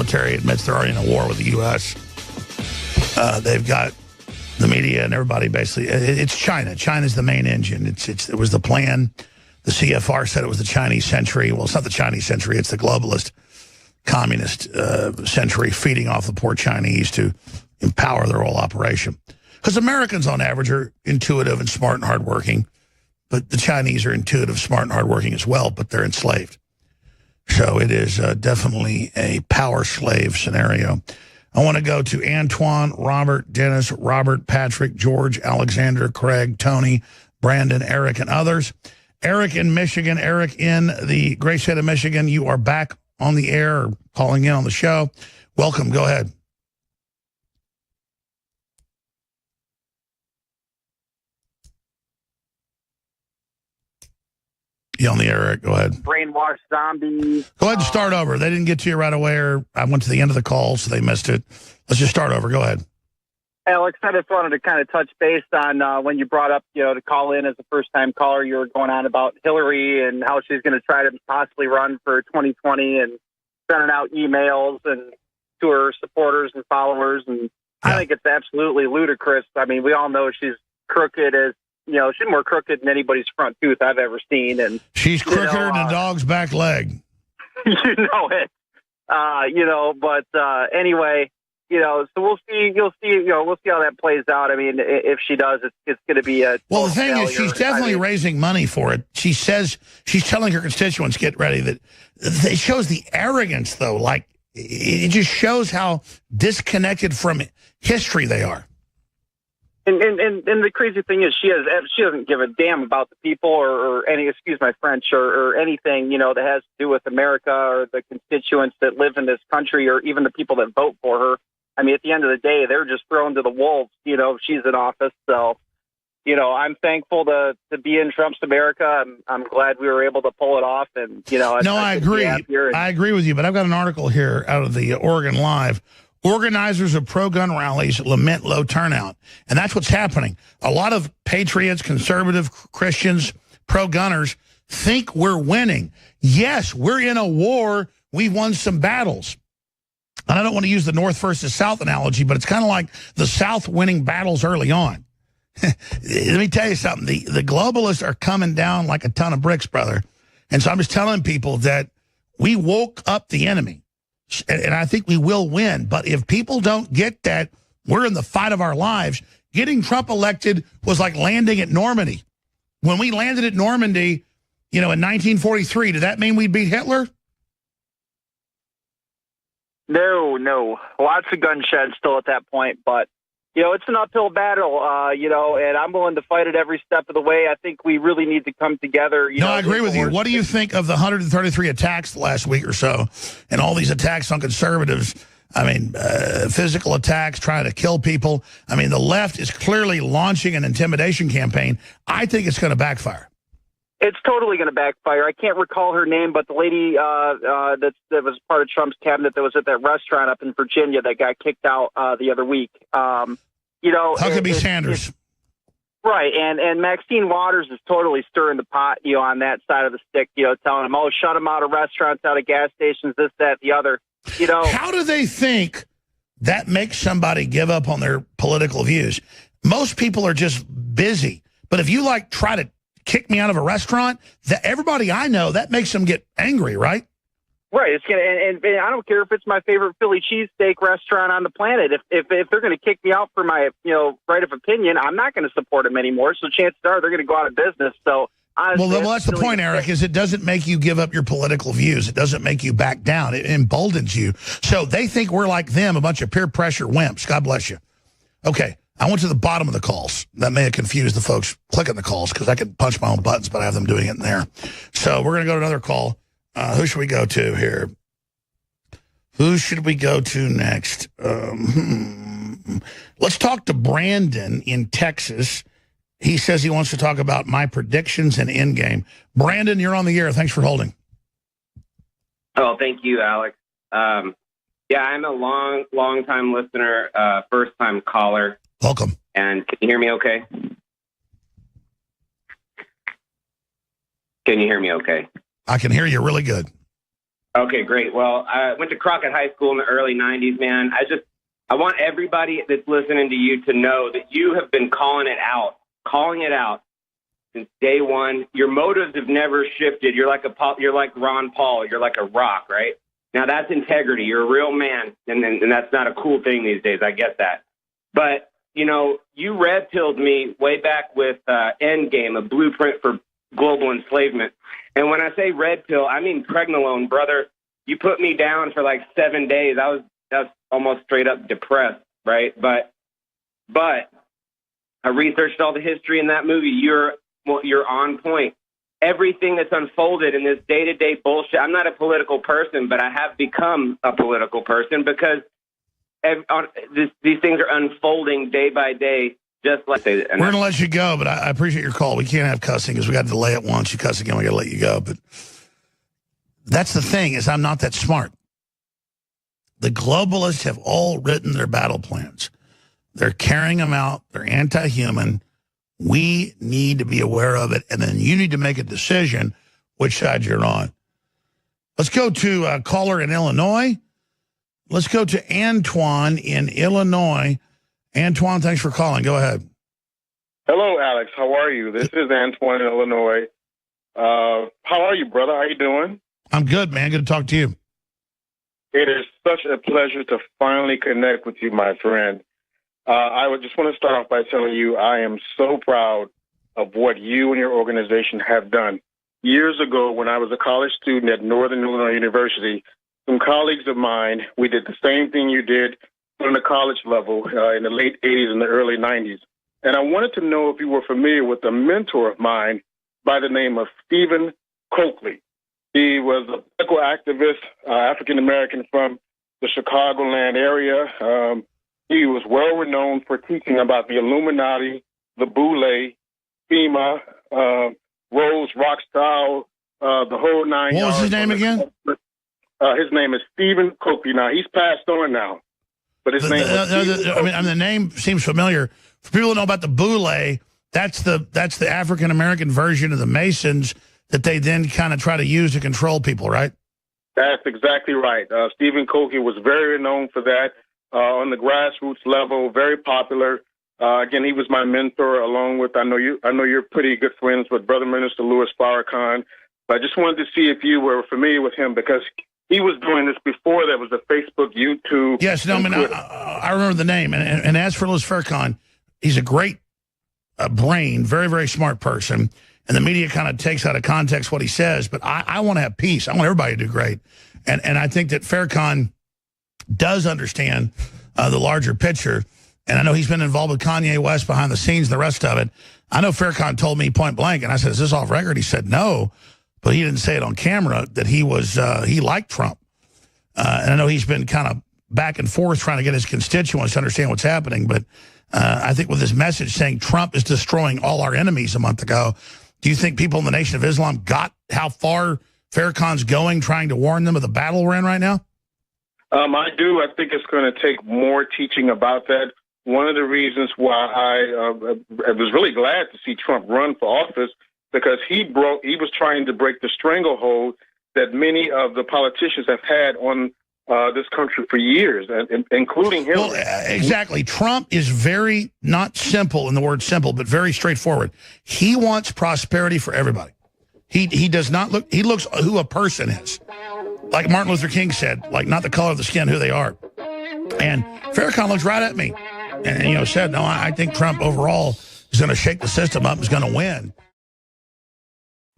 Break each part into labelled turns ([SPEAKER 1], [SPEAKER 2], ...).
[SPEAKER 1] military admits they're already in a war with the U.S. They've got the media and everybody basically. It's China. China's the main engine. It was the plan. The CFR said it was the Chinese century. Well, it's not the Chinese century. It's the globalist, communist century, feeding off the poor Chinese to empower their whole operation. Because Americans, on average, are intuitive and smart and hardworking. But the Chinese are intuitive, smart, and hardworking as well, but they're enslaved. So it is definitely a power slave scenario. I want to go to Antoine, Robert, Dennis, Robert, Patrick, George, Alexander, Craig, Tony, Brandon, Eric, and others. Eric in Michigan, Eric in the great state of Michigan, you are back on the air or calling in on the show. Welcome. Go ahead. You on the air, Eric? Go ahead.
[SPEAKER 2] Brainwashed zombies.
[SPEAKER 1] Go ahead and start over. They didn't get to you right away, or I went to the end of the call, so they missed it. Let's just start over. Go ahead.
[SPEAKER 2] Alex, I just wanted to kind of touch base on when you brought up, to call in as a first-time caller. You were going on about Hillary and how she's going to try to possibly run for 2020 and sending out emails and to her supporters and followers. And yeah. I think it's absolutely ludicrous. I mean, we all know she's crooked as, she's more crooked than anybody's front tooth I've ever seen. And
[SPEAKER 1] she's crookeder than a dog's back leg.
[SPEAKER 2] You know it. Anyway, so we'll see. We'll see how that plays out. I mean, if she does, it's going to be a.
[SPEAKER 1] Well, the thing
[SPEAKER 2] failure.
[SPEAKER 1] is, she's definitely raising money for it. She says she's telling her constituents, get ready. That it shows the arrogance, though. Like, it just shows how disconnected from history they are.
[SPEAKER 2] And the crazy thing is she doesn't give a damn about the people or any, excuse my French, or anything, that has to do with America or the constituents that live in this country or even the people that vote for her. I mean, at the end of the day, they're just thrown to the wolves, if she's in office. So, I'm thankful to be in Trump's America. I'm glad we were able to pull it off. And,
[SPEAKER 1] I agree. I agree with you, but I've got an article here out of the Oregon Live. Organizers of pro-gun rallies lament low turnout. And that's what's happening. A lot of patriots, conservative Christians, pro-gunners think we're winning. Yes, we're in a war. We've won some battles. And I don't want to use the North versus South analogy, but it's kind of like the South winning battles early on. Let me tell you something. The globalists are coming down like a ton of bricks, brother. And so I'm just telling people that we woke up the enemy. And I think we will win. But if people don't get that, we're in the fight of our lives. Getting Trump elected was like landing at Normandy. When we landed at Normandy, in 1943, did that mean we beat Hitler?
[SPEAKER 2] No. Lots of gunsheds still at that point. But, it's an uphill battle, and I'm willing to fight it every step of the way. I think we really need to come together.
[SPEAKER 1] I agree with you. What do you think of the 133 attacks last week or so and all these attacks on conservatives? I mean, physical attacks, trying to kill people. I mean, the left is clearly launching an intimidation campaign. I think it's going to backfire.
[SPEAKER 2] It's totally going to backfire. I can't recall her name, but the lady that was part of Trump's cabinet that was at that restaurant up in Virginia that got kicked out the other week.
[SPEAKER 1] Huckabee Sanders.
[SPEAKER 2] Right, and Maxine Waters is totally stirring the pot, on that side of the stick, telling them, shut them out of restaurants, out of gas stations, this, that, the other.
[SPEAKER 1] How do they think that makes somebody give up on their political views? Most people are just busy. But if you, try to kick me out of a restaurant, everybody I know, that makes them get angry, right?
[SPEAKER 2] Right. It's gonna, and I don't care if it's my favorite Philly cheesesteak restaurant on the planet. If they're going to kick me out for my right of opinion, I'm not going to support them anymore. So chances are they're going to go out of business. So honestly,
[SPEAKER 1] well, that's the point, Eric. Is it doesn't make you give up your political views. It doesn't make you back down. It emboldens you. So they think we're like them, a bunch of peer pressure wimps. God bless you. Okay. I went to the bottom of the calls. That may have confused the folks clicking the calls because I could punch my own buttons, but I have them doing it in there. So we're going to go to another call. Who should we go to here? Who should we go to next? Let's talk to Brandon in Texas. He says he wants to talk about my predictions and Endgame. Brandon, you're on the air. Thanks for holding.
[SPEAKER 3] Oh, thank you, Alex. Yeah, I'm a long time listener, first time caller.
[SPEAKER 1] Welcome.
[SPEAKER 3] And can you hear me okay? Can you hear me okay?
[SPEAKER 1] I can hear you really good.
[SPEAKER 3] Okay, great. Well, I went to Crockett High School in the early 90s, man. I want everybody that's listening to you to know that you have been calling it out since day one. Your motives have never shifted. You're like Ron Paul. You're like a rock, right? Now, that's integrity. You're a real man, and that's not a cool thing these days. I get that. But, you red-pilled me way back with Endgame, a blueprint for global enslavement. And when I say red pill, I mean pregnenolone, brother. You put me down for like 7 days. I was almost straight up depressed, right? But I researched all the history in that movie. You're on point. Everything that's unfolded in this day-to-day bullshit. I'm not a political person, but I have become a political person because these things are unfolding day by day. Just like
[SPEAKER 1] we're going to let you go, but I appreciate your call. We can't have cussing because we got to delay it once. You cuss again, we got to let you go. But that's the thing, is I'm not that smart. The globalists have all written their battle plans. They're carrying them out. They're anti-human. We need to be aware of it, and then you need to make a decision which side you're on. Let's go to a caller in Illinois. Let's go to Antoine in Illinois. Antoine, thanks for calling. Go ahead.
[SPEAKER 4] Hello, Alex. How are you? This is Antoine in Illinois. How are you, brother? How are you doing?
[SPEAKER 1] I'm good, man. Good to talk to you.
[SPEAKER 4] It is such a pleasure to finally connect with you, my friend. I would just want to start off by telling you I am so proud of what you and your organization have done. Years ago, when I was a college student at Northern Illinois University, some colleagues of mine, we did the same thing you did on the college level in the late 80s and the early 90s. And I wanted to know if you were familiar with a mentor of mine by the name of Stephen Coakley. He was a political activist, African-American from the Chicagoland area. He was well-renowned for teaching about the Illuminati, the Boule, FEMA, Rose, Rockstyle, the whole nine yards.
[SPEAKER 1] What was his name again?
[SPEAKER 4] His name is Stephen Coakley. Now, he's passed on now. But his name
[SPEAKER 1] the name seems familiar. For people who know about the Boule, that's the African-American version of the Masons that they then kind of try to use to control people, right?
[SPEAKER 4] That's exactly right. Stephen Coakley was very known for that on the grassroots level, very popular. Again, he was my mentor, along with I know you're pretty good friends with Brother Minister Louis Farrakhan. But I just wanted to see if you were familiar with him because he was doing this before there was a Facebook, YouTube.
[SPEAKER 1] Yes, no, I mean, I remember the name. And as for Louis Farrakhan, he's a great brain, very, very smart person. And the media kind of takes out of context what he says. But I want to have peace. I want everybody to do great. And I think that Farrakhan does understand the larger picture. And I know he's been involved with Kanye West behind the scenes, the rest of it. I know Farrakhan told me point blank, and I said, is this off record? He said no, but he didn't say it on camera, that he liked Trump. And I know he's been kind of back and forth trying to get his constituents to understand what's happening. But I think with his message saying Trump is destroying all our enemies a month ago, do you think people in the Nation of Islam got how far Farrakhan's going, trying to warn them of the battle we're in right now?
[SPEAKER 4] I do. I think it's going to take more teaching about that. One of the reasons why I was really glad to see Trump run for office, because he was trying to break the stranglehold that many of the politicians have had on this country for years, including Hillary.
[SPEAKER 1] Well, exactly. Trump is very, not simple in the word simple, but very straightforward. He wants prosperity for everybody. He does not look, he looks who a person is. Like Martin Luther King said, like not the color of the skin, who they are. And Farrakhan looks right at me and said, no, I think Trump overall is going to shake the system up, is going to win.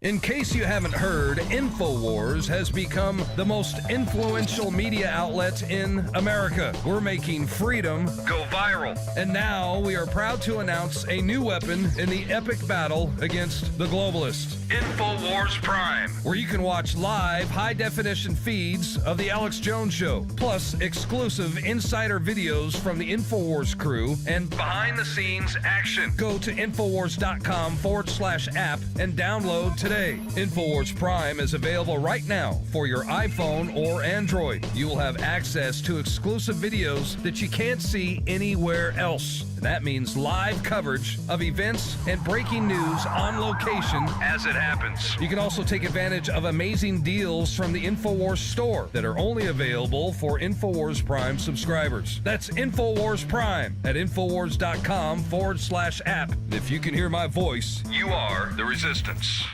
[SPEAKER 5] In case you haven't heard, InfoWars has become the most influential media outlet in America. We're making freedom go viral. And now we are proud to announce a new weapon in the epic battle against the globalists. InfoWars Prime, where you can watch live high-definition feeds of The Alex Jones Show, plus exclusive insider videos from the InfoWars crew and behind-the-scenes action. Go to InfoWars.com/app and download today. today. InfoWars Prime is available right now for your iPhone or Android. You will have access to exclusive videos that you can't see anywhere else. And that means live coverage of events and breaking news on location as it happens. You can also take advantage of amazing deals from the InfoWars store that are only available for InfoWars Prime subscribers. That's InfoWars Prime at Infowars.com/app. And if you can hear my voice, you are the resistance.